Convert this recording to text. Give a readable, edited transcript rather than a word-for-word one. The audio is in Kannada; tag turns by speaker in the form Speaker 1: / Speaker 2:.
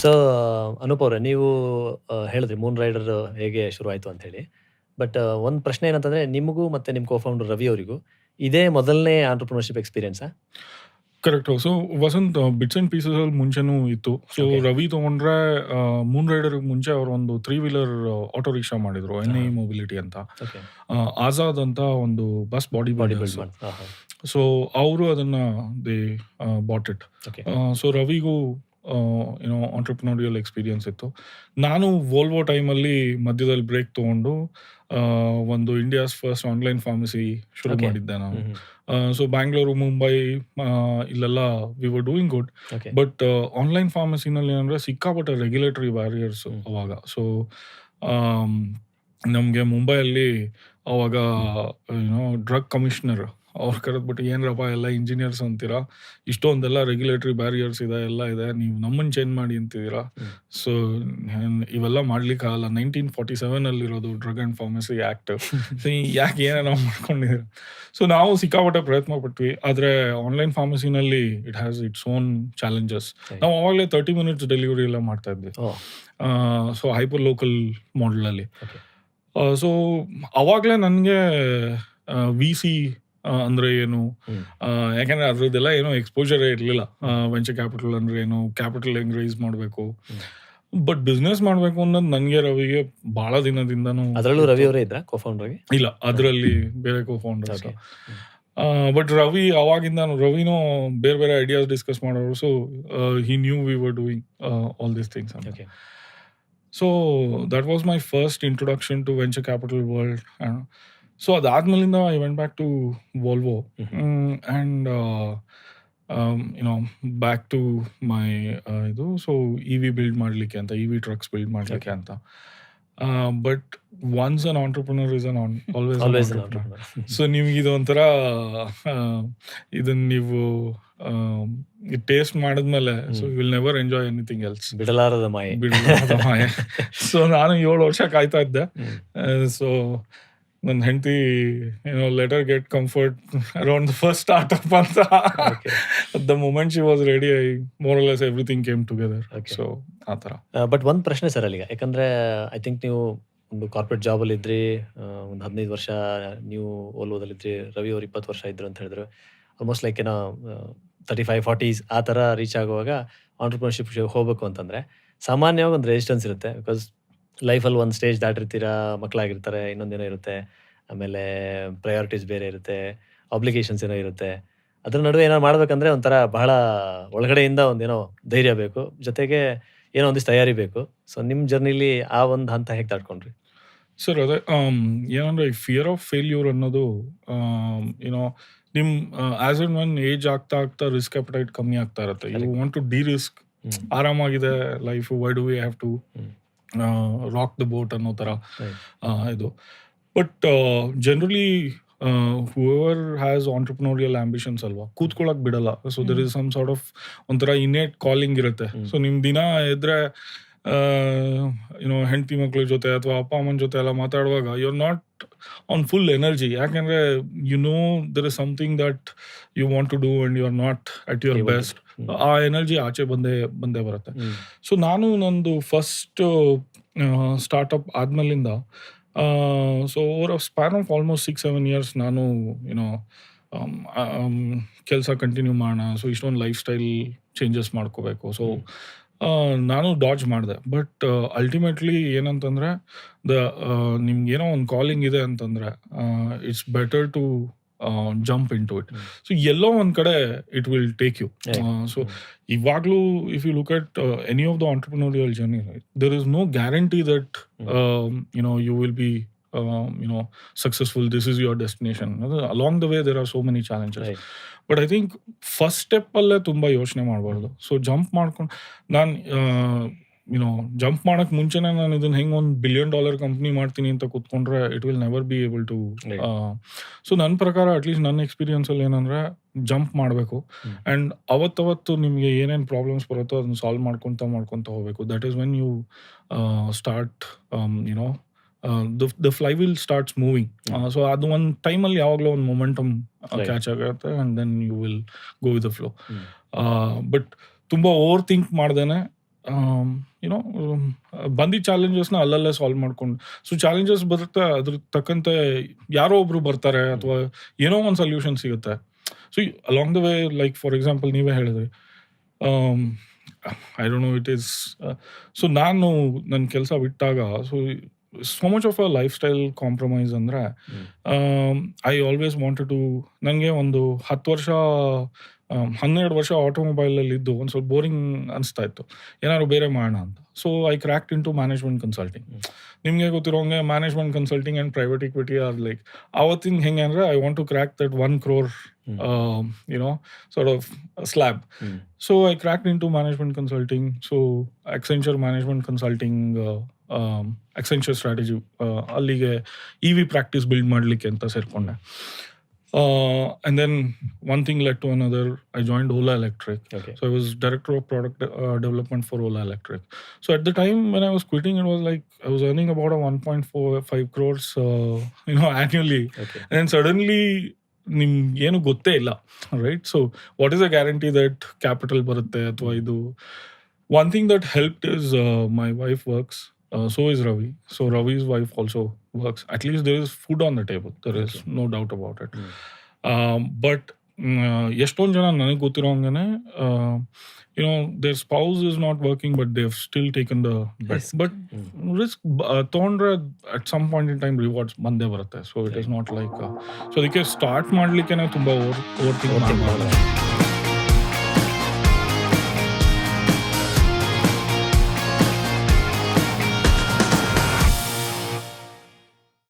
Speaker 1: ಸೊ, ಅನೂಪ್ ಅವ್ರೆ, ನೀವು ಹೇಳಿದ್ರಿ ಮೂನ್ ರೈಡರ್ ಹೇಗೆ ಶುರುವಾಯ್ತು ಅಂತ ಹೇಳಿ. ಬಟ್ ಒಂದು ಪ್ರಶ್ನೆ ಏನಂತಂದ್ರೆ, ನಿಮಗೂ ಮತ್ತೆ ನಿಮ್ಮ ಕೋ-ಫೌಂಡರ್ ರವಿ ಅವರಿಗೂ ಇದೇ ಮೊದಲನೇ ಆಂಟರ್‌ಪ್ರಿನರ್‌ಶಿಪ್ ಎಕ್ಸ್‌ಪೀರಿಯನ್ಸಾ?
Speaker 2: Correct. So Vasant bits and pieces ಅಲ್ಲಿ ಮುಂಚೆನೂ ಇತ್ತು. So
Speaker 1: Okay.
Speaker 2: ರವಿ ತಗೊಂಡ್ರೆ ಮೂನ್ ರೈಡರ್ ಮುಂಚೆ ಅವರು ಒಂದು 3 ವೀಲರ್ ಆಟೋ ರಿಕ್ಷಾ ಮಾಡಿದ್ರು, ಎನ್ಐ ಮೊಬಿಲಿಟಿ ಅಂತ.
Speaker 1: ಓಕೆ.
Speaker 2: ಆಜಾದ್ ಅಂತ ಒಂದು bus body
Speaker 1: body
Speaker 2: builders.
Speaker 1: Build ಮಾಡಿ.
Speaker 2: ಸೊ ಅವರು ಅದನ್ನ they bought it.
Speaker 1: Okay.
Speaker 2: So ರವಿಗೂ ಏನೋ ಆಂಟರ್ಪ್ರಿನೋರಿಯಲ್ ಎಕ್ಸ್ಪೀರಿಯನ್ಸ್ ಇತ್ತು. ನಾನು ವೋಲ್ವೋ ಟೈಮಲ್ಲಿ ಮಧ್ಯದಲ್ಲಿ ಬ್ರೇಕ್ ತಗೊಂಡು ಒಂದು ಇಂಡಿಯಾಸ್ ಫಸ್ಟ್ ಆನ್ಲೈನ್ ಫಾರ್ಮಸಿ ಶುರು
Speaker 1: Okay.
Speaker 2: ಮಾಡಿದ್ದೆ ನಾನು.
Speaker 1: ಹ್ಮ್.
Speaker 2: ಸೊ ಬ್ಯಾಂಗ್ಳೂರು, ಮುಂಬೈ ಇಲ್ಲೆಲ್ಲ we were doing good.
Speaker 1: Okay.
Speaker 2: But online ಫಾರ್ಮಸಿನಲ್ಲಿ ಏನಂದ್ರೆ ಸಿಕ್ಕಾಪಟ್ಟೆ ರೆಗ್ಯುಲೇಟರಿ ಬ್ಯಾರಿಯರ್ಸ್ ಅವಾಗ. ಸೊ ನಮಗೆ ಮುಂಬೈಯಲ್ಲಿ ಅವಾಗ ಏನೋ ಡ್ರಗ್ ಕಮಿಷನರ್ ಅವ್ರು ಕರೆದ್ಬಿಟ್ಟು, ಏನ್ರಪ್ಪ ಎಲ್ಲ ಇಂಜಿನಿಯರ್ಸ್ ಅಂತೀರಾ, ಇಷ್ಟೊಂದೆಲ್ಲ ರೆಗ್ಯುಲೇಟರಿ ಬ್ಯಾರಿಯರ್ಸ್ ಇದೆ, ಎಲ್ಲ ಇದೆ, ನೀವು ನಮ್ಮನ್ನು ಚೇಂಜ್ ಮಾಡಿ ಅಂತಿದ್ದೀರಾ. ಸೊ ಇವೆಲ್ಲ ಮಾಡ್ಲಿಕ್ಕಾಗಲ್ಲ, 1947 ಅಲ್ಲಿರೋದು ಡ್ರಗ್ ಆ್ಯಂಡ್ ಫಾರ್ಮಸಿ ಆ್ಯಕ್ಟ್, ಯಾಕೆ ಏನೇನೋ ಮಾಡ್ಕೊಂಡಿದ್ದೀರಾ. ಸೊ ನಾವು ಸಿಕ್ಕಾಪಟ್ಟೆ ಪ್ರಯತ್ನ ಪಟ್ವಿ, ಆದರೆ ಆನ್ಲೈನ್ ಫಾರ್ಮಸಿನಲ್ಲಿ it has its own challenges. ನಾವು ಅವಾಗಲೇ 30 ಮಿನಿಟ್ಸ್ ಡೆಲಿವರಿ ಎಲ್ಲ ಮಾಡ್ತಾ ಇದ್ವಿ. ಸೊ ಹೈಪರ್ ಲೋಕಲ್ ಮಾಡಲಲ್ಲಿ. ಸೊ ಅವಾಗಲೇ ನನಗೆ ವಿ ಸಿ ಅಂದ್ರೆ ಏನು, ಯಾಕಂದ್ರೆ ಅದ್ರದ್ದೆಲ್ಲ ಏನೋ ಎಕ್ಸ್ಪೋಜರ್ ಇರಲಿಲ್ಲ. ವೆಂಚರ್ ಕ್ಯಾಪಿಟಲ್ ಅಂದ್ರೆ ಏನು, ಕ್ಯಾಪಿಟಲ್ ಹೆಂಗ್ ರೈಸ್ ಮಾಡಬೇಕು, ಬಟ್ ಬಿಸ್ನೆಸ್ ಮಾಡಬೇಕು ಅನ್ನೋದು ನನಗೆ ರವಿಗೆ ಬಹಳ ದಿನದಿಂದನೂ.
Speaker 1: ಅದರಲ್ಲೂ ರವಿ ಅವರೇ ಇದ್ರಾ ಕೋ-ಫೌಂಡರ್?
Speaker 2: ಇಲ್ಲ, ಅದರಲ್ಲಿ ಬೇರೆ ಕೋ-ಫೌಂಡರ್ಸ್. ಬಟ್ ರವಿ ಅವಾಗಿಂದ, ರವಿನೂ ಬೇರೆ ಬೇರೆ ಐಡಿಯಾಸ್ ಡಿಸ್ಕಸ್ ಮಾಡೋರು. So he knew we were doing all these things. So that was my first introduction to venture capital world. So ಅದಾದ್ಮೇಲಿಂದ I went back to Volvo and you know back to my ಇದು. ಸೊ ಇ ವಿ ಬಿಲ್ಡ್ ಮಾಡಲಿಕ್ಕೆ ಅಂತ, ಇ ವಿ ಟ್ರಕ್ಸ್ ಬಿಲ್ಡ್ ಮಾಡಲಿಕ್ಕೆ ಅಂತ. But once an entrepreneur is always. So ನಿಮ್ಗೆ ಇದು ಒಂಥರ ಇದನ್ನ ನೀವು ಟೇಸ್ಟ್ ಮಾಡಿದ್ಮೇಲೆ, so you will never enjoy anything else.
Speaker 1: ಬಿಡಲಾರದ ಮಾಯೆ.
Speaker 2: ಸೊ ನಾನು 7 ವರ್ಷ ಕಾಯ್ತಾ ಇದ್ದೆ. ಸೊ ನನ್ನ ಹೆಂಡತಿ ಏನೋ later get comfort around the first startup ಅಂತ. The moment she was ready, more or less everything came together. So ಆ ಥರ.
Speaker 1: ಬಟ್ ಒಂದು ಪ್ರಶ್ನೆ ಸರ್ ಅಲ್ಲಿಗ, ಯಾಕಂದ್ರೆ ಐ ಥಿಂಕ್ ನೀವು ಒಂದು ಕಾರ್ಪೊರೇಟ್ ಜಾಬಲ್ಲಿ ಇದ್ರಿ, ಒಂದು 15 ವರ್ಷ ನೀವು ಓಲ್ವೋದಲ್ಲಿದ್ರಿ, ರವಿ ಅವ್ರು 20 ವರ್ಷ ಇದ್ರು ಅಂತ ಹೇಳಿದ್ರು. ಆಲ್ಮೋಸ್ಟ್ ಲೈಕ್ ಏನೋ 35-40s ಆ ಥರ ರೀಚ್ ಆಗುವಾಗ ಆಂಟರ್ಪ್ರಿನರ್ಶಿಪ್ ಹೋಗ್ಬೇಕು ಅಂತಂದ್ರೆ ಸಾಮಾನ್ಯವಾಗಿ ಒಂದು ರೆಸಿಸ್ಟೆನ್ಸ್ ಇರುತ್ತೆ. ಬಿಕಾಸ್ ಲೈಫಲ್ಲಿ ಒಂದು ಸ್ಟೇಜ್ ದಾಟಿರ್ತೀರಾ, ಮಕ್ಕಳಾಗಿರ್ತಾರೆ, ಇನ್ನೊಂದೇನೋ ಇರುತ್ತೆ, ಆಮೇಲೆ ಪ್ರಯಾರಿಟೀಸ್ ಬೇರೆ ಇರುತ್ತೆ, ಆಬ್ಲಿಗೇಷನ್ಸ್ ಏನೋ ಇರುತ್ತೆ. ಅದ್ರ ನಡುವೆ ಏನಾದ್ರು ಮಾಡ್ಬೇಕಂದ್ರೆ ಒಂಥರ ಬಹಳ ಒಳಗಡೆಯಿಂದ ಒಂದೇನೋ ಧೈರ್ಯ ಬೇಕು, ಜೊತೆಗೆ ಏನೋ ಒಂದಿಷ್ಟು ತಯಾರಿ ಬೇಕು. ಸೊ ನಿಮ್ಮ ಜರ್ನಿಲಿ ಆ ಒಂದು ಹಂತ ಹೇಗೆ ದಾಟ್ಕೊಂಡ್ರಿ?
Speaker 2: ಸರ್ ಅದೇ ಏನಂದ್ರೆ ಈ ಫಿಯರ್ ಆಫ್ ಫೇಲ್ಯೂರ್ ಅನ್ನೋದು ಏನೋ ನಿಮ್ ಆಸ್ ಅಂಡ್ ಒನ್ ಏಜ್ ಆಗ್ತಾ ಆಗ್ತಾ ರಿಸ್ಕ್ ಅಪಟೈಟ್ ಕಮ್ಮಿ ಆಗ್ತಾ ಇರುತ್ತೆ. You want to derisk, ಆರಾಮಾಗಿದೆ life, why do we have to rock the boat ಅನ್ನೋ ಥರ ಇದು. But generally whoever has entrepreneurial ambitions ಅಲ್ವಾ, ಕೂತ್ಕೊಳ್ಳೋಕೆ ಬಿಡಲ್ಲ. So there is some sort of ಒಂಥರ ಇನ್ನೇಟ್ ಕಾಲಿಂಗ್ ಇರುತ್ತೆ. ಸೊ ನಿಮ್ಮ ದಿನ ಎದ್ರೆ ಏನೋ ಹೆಂಡತಿ ಮಕ್ಳ ಜೊತೆ ಅಥವಾ ಅಪ್ಪ ಅಮ್ಮನ ಜೊತೆ ಎಲ್ಲ ಮಾತಾಡುವಾಗ you are not on full energy, ಯಾಕೆಂದ್ರೆ you know there is something that you want to do and you are not at your best. ಆ ಎನರ್ಜಿ ಆಚೆ ಬಂದೇ ಬರುತ್ತೆ. ಸೊ ನಾನು ನಂದು ಫಸ್ಟ್ ಸ್ಟಾರ್ಟಪ್ ಆದ್ಮೇಲಿಂದ so over a span of almost 6-7 years ನಾನು ಏನೋ ಕೆಲಸ ಕಂಟಿನ್ಯೂ ಮಾಡೋಣ, ಸೊ ಇಷ್ಟೊಂದು ಲೈಫ್ ಸ್ಟೈಲ್ ಚೇಂಜಸ್ ಮಾಡ್ಕೋಬೇಕು. ಸೊ ನಾನು ಡಾಡ್ಜ್ ಮಾಡಿದೆ. ಬಟ್ ಅಲ್ಟಿಮೇಟ್ಲಿ ಏನಂತಂದರೆ ನಿಮ್ಗೇನೋ ಒಂದು ಕಾಲಿಂಗ್ ಇದೆ ಅಂತಂದರೆ it's better to jump in to it. So ಎಲ್ಲೋ ಒಂದು ಕಡೆ it will take you. So ಇವಾಗಲೂ if you look at any of the entrepreneurial journey, there is no guarantee that you will be successful, this is your destination. Along the way there are so many challenges. But I think first step ಅಲ್ಲೇ ತುಂಬ ಯೋಚನೆ ಮಾಡಬಾರ್ದು. ಸೊ ಜಂಪ್ ಮಾಡ್ಕೊಂಡು ನಾನು ಜಂಪ್ ಮಾಡೋಕ್ಕೆ ಮುಂಚೆನೇ ನಾನು ಇದನ್ನ ಹೆಂಗೆ ಒಂದು $1 billion ಕಂಪ್ನಿ ಮಾಡ್ತೀನಿ ಅಂತ ಕೂತ್ಕೊಂಡ್ರೆ it will never be able to. So ನನ್ನ ಪ್ರಕಾರ ಅಟ್ಲೀಸ್ಟ್ ನನ್ನ ಎಕ್ಸ್ಪೀರಿಯನ್ಸಲ್ಲಿ ಏನಂದರೆ ಜಂಪ್ ಮಾಡಬೇಕು ಆ್ಯಂಡ್ ಅವತ್ತವತ್ತು ನಿಮಗೆ ಏನೇನು ಪ್ರಾಬ್ಲಮ್ಸ್ ಬರುತ್ತೋ ಅದನ್ನ ಸಾಲ್ವ್ ಮಾಡ್ಕೊತ ಹೋಗಬೇಕು. That is when you start the flywheel starts moving. So ಅದು ಒಂದು ಟೈಮಲ್ಲಿ ಯಾವಾಗಲೂ ಒಂದು ಮೊಮೆಂಟಮ್ ಕ್ಯಾಚ್ ಆಗುತ್ತೆ and then you will go with the flow. But ತುಂಬ ಓವರ್ ಥಿಂಕ್ ಮಾಡ್ದೇನೆ ಯುನೋ ಬಂದಿದ್ದ ಚಾಲೆಂಜಸ್ನ ಅಲ್ಲಲ್ಲೇ ಸಾಲ್ವ್ ಮಾಡ್ಕೊಂಡು, ಸೊ ಚಾಲೆಂಜಸ್ ಬರುತ್ತೆ, ಅದ್ರ ತಕ್ಕಂತೆ ಯಾರೋ ಒಬ್ರು ಬರ್ತಾರೆ ಅಥವಾ ಏನೋ ಒಂದು ಸೊಲ್ಯೂಷನ್ ಸಿಗುತ್ತೆ. So along the way, like for example ನೀವೇ ಹೇಳಿದ್ರಿ, I don't know it is, so ನಾನು ನನ್ನ ಕೆಲಸ ಬಿಟ್ಟಾಗ so much of a life style compromise ಅಂದರೆ, ಐ ಆಲ್ವೇಸ್ ವಾಂಟೆಡ್ ಟು, ನನಗೆ ಒಂದು 12 ವರ್ಷ ಆಟೋಮೊಬೈಲಲ್ಲಿ ಇದ್ದು ಒಂದು ಸ್ವಲ್ಪ ಬೋರಿಂಗ್ ಅನಿಸ್ತಾ ಇತ್ತು, ಏನಾದ್ರು ಬೇರೆ ಮಾಡೋಣ ಅಂತ. So I cracked in to management consulting. ನಿಮಗೆ ಗೊತ್ತಿರೋಂಗೆ management consulting and private equity are like ಆವತ್ತಿನ ಹೆಂಗೆ ಅಂದರೆ, I want to crack that 1 crore sort of slab. So I cracked into management consulting. So Accenture management consulting, Accenture strategy, ಅಲ್ಲಿಗೆ EV practice build ಮಾಡಲಿಕ್ಕೆ ಅಂತ ಸೇರ್ಕೊಂಡೆ. And then one thing led to another. I joined Ola Electric.
Speaker 1: Okay.
Speaker 2: So I was director of product development for Ola Electric. So at the time when I was quitting, it was like I was earning about a 1.45 crores annually.
Speaker 1: Okay.
Speaker 2: And then suddenly ನಿಮ್ಗೆ ಏನು ಗೊತ್ತೇ ಇಲ್ಲ, right? So what is a guarantee that capital ಬರುತ್ತೆ ಅಥವಾ ಇದು. One thing that helped is my wife works, so is Ravi. So Ravi's wife also works. At least there is food on the table. There is no doubt about it. But ಎಷ್ಟೊಂದು ಜನ ನನಗೆ ಗೊತ್ತಿರೋಂಗೆ, their spouse is not working, but they've still taken the bet. But risk ತೊಗೊಂಡ್ರೆ at some point in time rewards ಬಂದೇ ಬರುತ್ತೆ. So it is not like so ಅದಕ್ಕೆ ಸ್ಟಾರ್ಟ್ ಮಾಡ್ಲಿಕ್ಕೆ ತುಂಬ ಓವರ್ ಥಿಂಕ್ ಮಾಡಬಾರ್ದು.